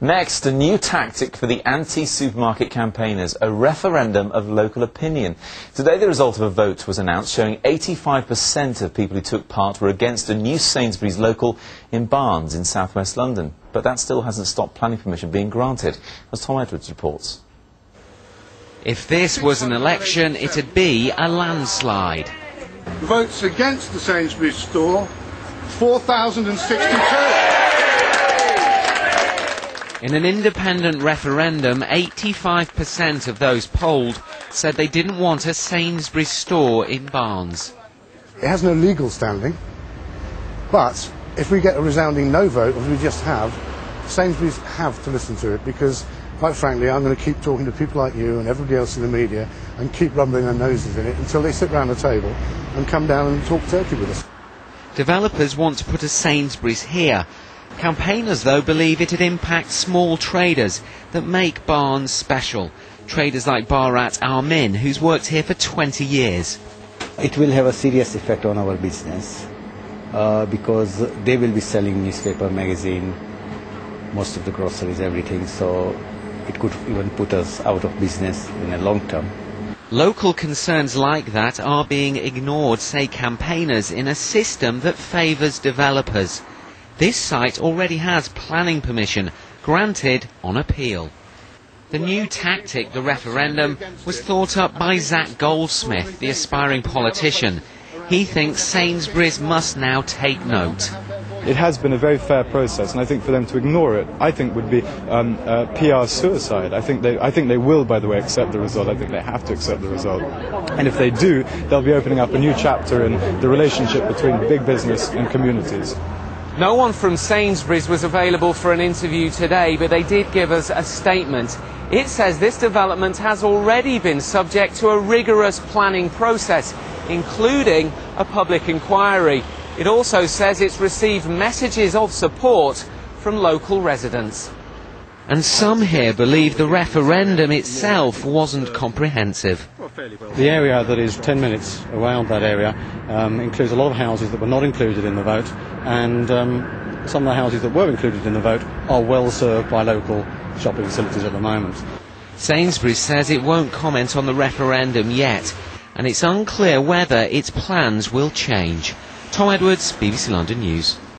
Next, a new tactic for the anti-supermarket campaigners, a referendum of local opinion. Today the result of a vote was announced showing 85% of people who took part were against a new Sainsbury's local in Barnes in southwest London. But that still hasn't stopped planning permission being granted, as Tom Edwards reports. If this was an election, it'd be a landslide. Votes against the Sainsbury's store, 4,062. In an independent referendum, 85% of those polled said they didn't want a Sainsbury's store in Barnes. It has no legal standing, but if we get a resounding no vote, as we just have, Sainsbury's have to listen to it because, quite frankly, I'm going to keep talking to people like you and everybody else in the media and keep rubbing their noses in it until they sit round the table and come down and talk turkey with us. Developers want to put a Sainsbury's here. Campaigners, though, believe it'd impact small traders that make Barnes special. Traders like Bharat Armin, who's worked here for 20 years. It will have a serious effect on our business because they will be selling newspaper, magazine, most of the groceries, everything, so it could even put us out of business in the long term. Local concerns like that are being ignored, say campaigners, in a system that favours developers. This site already has planning permission, granted on appeal. The new tactic, the referendum, was thought up by Zach Goldsmith, the aspiring politician. He thinks Sainsbury's must now take note. It has been a very fair process, and I think for them to ignore it, I think would be PR suicide. I think they will, by the way, accept the result. I think they have to accept the result. And if they do, they'll be opening up a new chapter in the relationship between big business and communities. No one from Sainsbury's was available for an interview today, but they did give us a statement. It says this development has already been subject to a rigorous planning process, including a public inquiry. It also says it's received messages of support from local residents. And some here believe the referendum itself wasn't comprehensive. The area that is 10 minutes around that area includes a lot of houses that were not included in the vote, and some of the houses that were included in the vote are well served by local shopping facilities at the moment. Sainsbury's says it won't comment on the referendum yet, and it's unclear whether its plans will change. Tom Edwards, BBC London News.